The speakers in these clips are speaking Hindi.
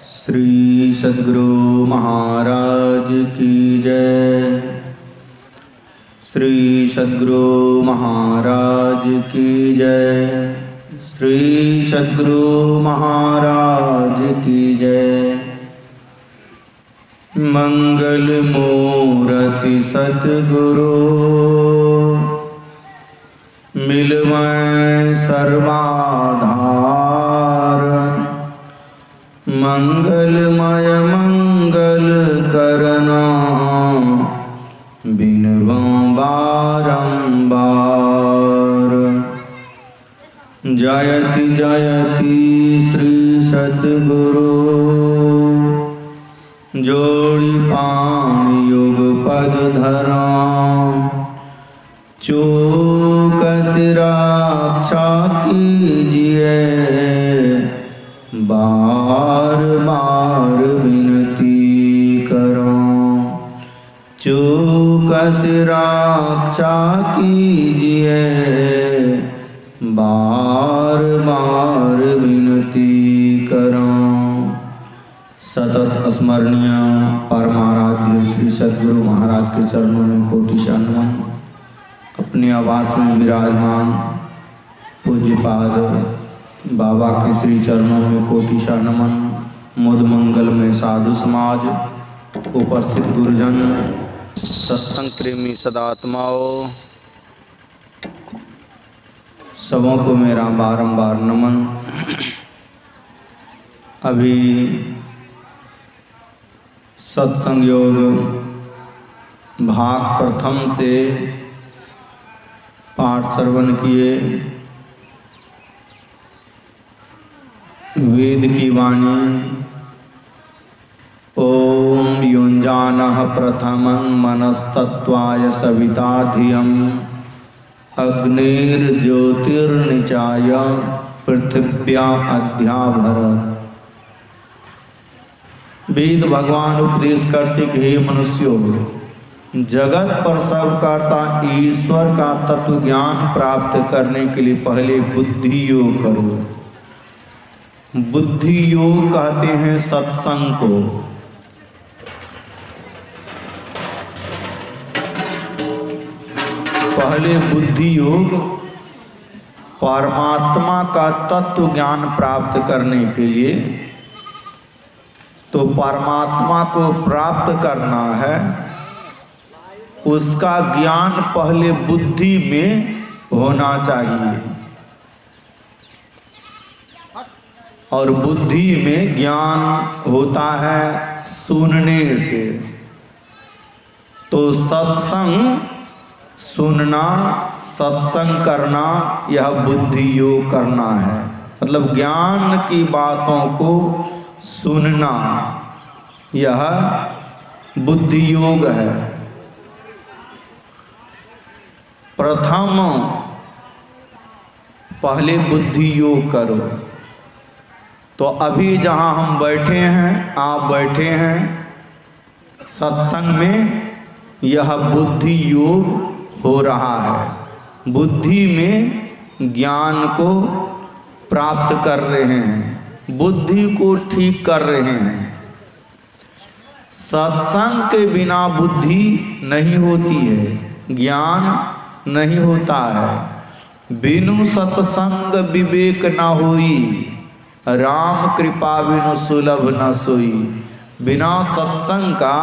श्री सद्गुरु महाराज की जय। श्री सद्गुरु महाराज की जय। श्री सद्गुरु महाराज की जय। मंगल मूर्ति सद्गुरु मिलवै सर्वाधार। मंगलमय मंगल करना बिनवा बारंबार। जयति जयति श्री सद्गुरु जोड़ी पान युग पद धरा। चूक सिराक्षा कीजिए बार बार विनती करो। चूक सिराक्षा कीजिए बार बार विनती करो। सतत स्मरणीय परमाराध्य श्री सद्गुरु महाराज के चरणों में कोटि नमन। अपने आवास में विराजमान पूज्यपाद बाबा के श्री चरणों में कोटि नमन। मुद मंगल में साधु समाज, उपस्थित गुरुजन, सत्संग प्रेमी सदात्माओं, सबों को मेरा बारंबार नमन। अभी सत्संग योग भाग प्रथम से पाठ श्रवण किए। वेद की वाणी ओम युञ्जानः प्रथमं मनस्तत्त्वाय सविता धियं अग्निर्ज्योतिर्निचाय पृथिव्या अध्याभरत्। वेद भगवान उपदेश करते कि हे मनुष्यों, जगत पर सब कर्ता ईश्वर का तत्व ज्ञान प्राप्त करने के लिए पहले बुद्धि योग करो। बुद्धि योग कहते हैं सत्संग को। पहले बुद्धि योग परमात्मा का तत्व ज्ञान प्राप्त करने के लिए, तो परमात्मा को प्राप्त करना है, उसका ज्ञान पहले बुद्धि में होना चाहिए। और बुद्धि में ज्ञान होता है सुनने से। तो सत्संग सुनना, सत्संग करना, यह बुद्धि योग करना है। मतलब ज्ञान की बातों को सुनना, यह बुद्धि योग है। प्रथम पहले बुद्धि योग करो। तो अभी जहाँ हम बैठे हैं, आप बैठे हैं सत्संग में, यह बुद्धि योग हो रहा है। बुद्धि में ज्ञान को प्राप्त कर रहे हैं, बुद्धि को ठीक कर रहे हैं। सत्संग के बिना बुद्धि नहीं होती है, ज्ञान नहीं होता है। बिनु सत्संग विवेक न होई, राम कृपा बिनु सुलभ न सोई। बिना सत्संग का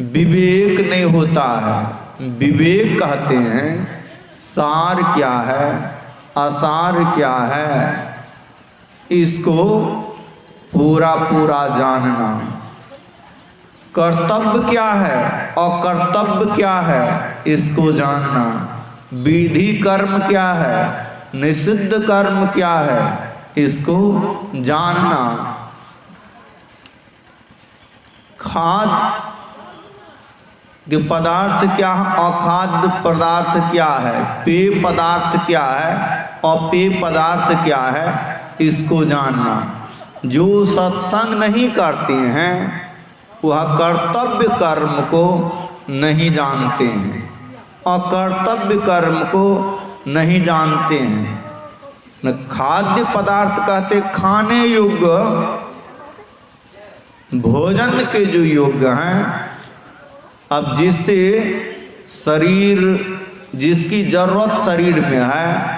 विवेक नहीं होता है। विवेक कहते हैं सार क्या है, असार क्या है, इसको पूरा पूरा जानना। कर्तव्य क्या है और कर्तव्य क्या है, इसको जानना। विधि कर्म क्या है, निषिद्ध कर्म क्या है, इसको जानना। खाद्य पदार्थ क्या है, अखाद्य पदार्थ क्या है, पेय पदार्थ क्या है, अपेय पदार्थ क्या है, इसको जानना। जो सत्संग नहीं करते हैं वह कर्तव्य कर्म को नहीं जानते हैं, अकर्तव्य कर्म को नहीं जानते हैं। न खाद्य पदार्थ कहते खाने योग्य, भोजन के जो योग्य हैं। अब जिससे शरीर, जिसकी जरूरत शरीर में है,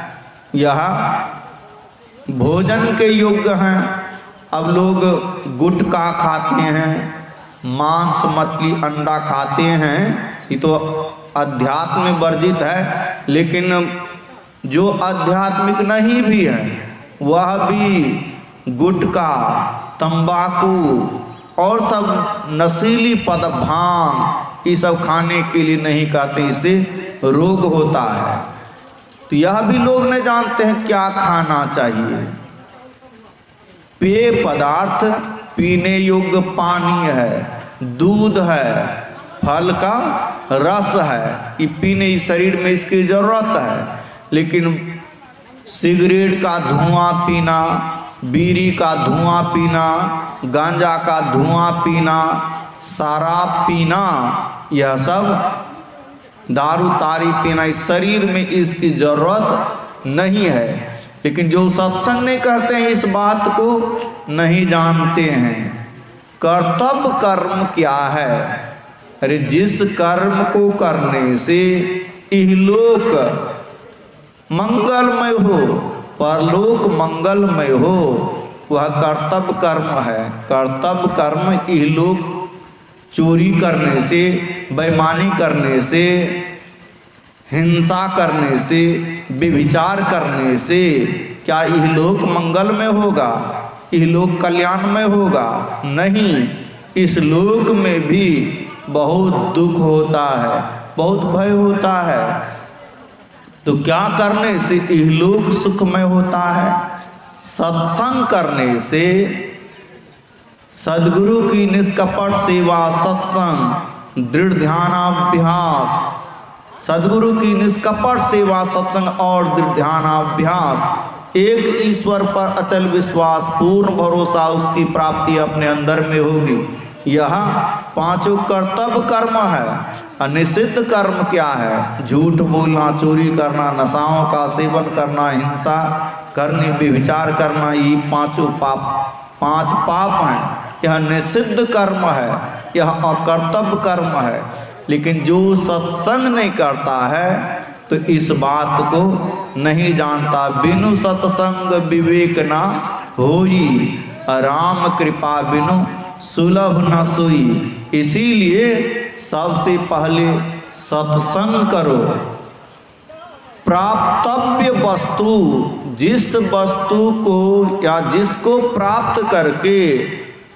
यह भोजन के योग्य हैं। अब लोग गुटखा खाते हैं, मांस मछली अंडा खाते हैं, ये तो अध्यात्म में वर्जित है। लेकिन जो आध्यात्मिक नहीं भी है वह भी गुटखा, तंबाकू और सब नशीली पद, भांग, ये सब खाने के लिए नहीं खाते, इससे रोग होता है। तो यह भी लोग नहीं जानते हैं क्या खाना चाहिए। पेय पदार्थ पीने योग्य पानी है, दूध है, फल का रस है, ये पीने शरीर में इसकी जरूरत है। लेकिन सिगरेट का धुआं पीना, बीड़ी का धुआं पीना, गांजा का धुआं पीना, शराब पीना, यह सब दारू तारी पीना, इस शरीर में इसकी जरूरत नहीं है। लेकिन जो सत्संग नहीं करते हैं इस बात को नहीं जानते हैं। कर्तव्य कर्म क्या है? अरे जिस कर्म को करने से इहलोक मंगलमय हो, परलोक मंगलमय हो, वह कर्तव्य कर्म है। कर्तव्य कर्म इहलोक चोरी करने से, बेईमानी करने से, हिंसा करने से, व्यभिचार करने से क्या इहलोक मंगलमय होगा? इहलोक कल्याणमय होगा? नहीं, इस लोक में भी बहुत दुख होता है, बहुत भय होता है। तो क्या करने से इहलोक सुखमय होता है? सत्संग करने से, सद्गुरु की निष्कपट सेवा, सत्संग, दृढ़ ध्यानाभ्यास, सद्गुरु की निष्कपट सेवा, सत्संग और दृढ़ ध्यानाभ्यास, एक ईश्वर पर अचल विश्वास, पूर्ण भरोसा, उसकी प्राप्ति अपने अंदर में होगी। यह पांचों कर्तव्य कर्म है। अनिषिद्ध कर्म क्या है? झूठ बोलना, चोरी करना, नशाओं का सेवन करना, हिंसा करनी, व्यभिचार करना, ये पांचों पांच पाप हैं। यह निषिद्ध कर्म है, यह अकर्तव्य कर्म है। लेकिन जो सत्संग नहीं करता है तो इस बात को नहीं जानता। बिनु सत्संग विवेक ना होई, राम कृपा बिनु सुलभ न सोई। इसीलिए सबसे पहले सत्संग करो। प्राप्तव्य वस्तु, जिस वस्तु को या जिसको प्राप्त करके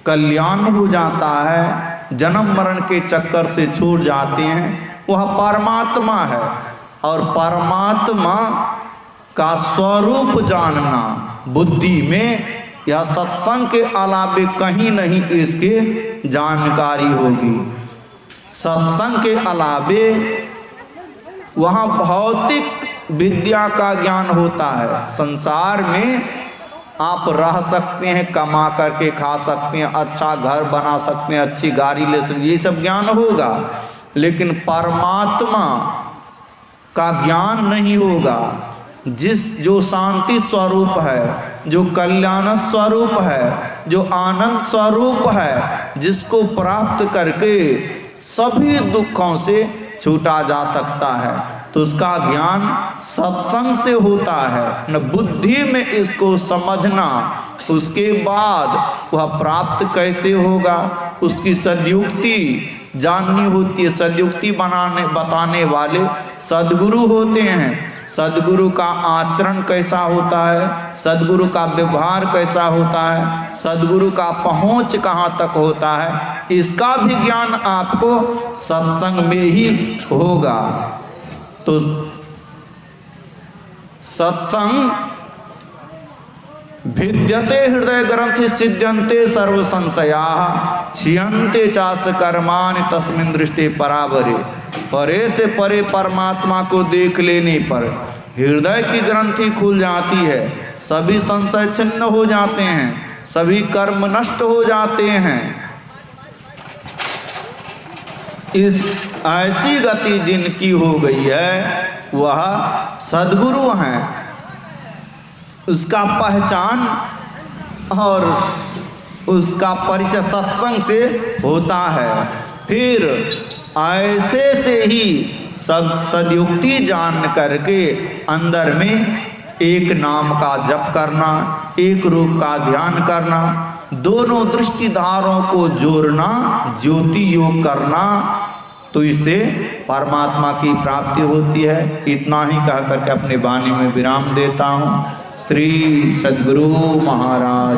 कल्याण हो जाता है, जन्म मरण के चक्कर से छूट जाते हैं, वह परमात्मा है। और परमात्मा का स्वरूप जानना बुद्धि में या सत्संग के अलावे कहीं नहीं इसके जानकारी होगी। सत्संग के अलावे वहाँ भौतिक विद्या का ज्ञान होता है। संसार में आप रह सकते हैं, कमा करके खा सकते हैं, अच्छा घर बना सकते हैं, अच्छी गाड़ी ले सकते हैं, ये सब ज्ञान होगा। लेकिन परमात्मा का ज्ञान नहीं होगा। जो शांति स्वरूप है, जो कल्याण स्वरूप है, जो आनंद स्वरूप है, जिसको प्राप्त करके सभी दुखों से छूटा जा सकता है, तो उसका ज्ञान सत्संग से होता है। न बुद्धि में इसको समझना, उसके बाद वह प्राप्त कैसे होगा, उसकी सद्युक्ति जाननी होती है। सद्युक्ति बताने वाले सद्गुरु होते हैं। सद्गुरु का आचरण कैसा होता है, सद्गुरु का व्यवहार कैसा होता है, सद्गुरु का पहुंच कहाँ तक होता है, इसका भी ज्ञान आपको सत्संग में ही होगा। तो सत्संग भिद्यते हृदय ग्रंथि सिद्ध्यन्ते सर्व संशया छियन्ते चास कर्माणि तस्मिन् दृष्टि परावरे। परे से परे परमात्मा को देख लेने पर हृदय की ग्रंथि खुल जाती है, सभी संशय छिन्न हो जाते हैं, सभी कर्म नष्ट हो जाते हैं। इस ऐसी गति जिनकी हो गई है वह सद्गुरु हैं। उसका पहचान और उसका परिचय सत्संग से होता है। फिर ऐसे से ही सद्युक्ति जान करके अंदर में एक नाम का जप करना, एक रूप का ध्यान करना, दोनों दृष्टिधारों को जोड़ना, ज्योति योग करना, तो इससे परमात्मा की प्राप्ति होती है। इतना ही कह करके अपनी वाणी में विराम देता हूँ। श्री सद्गुरु महाराज।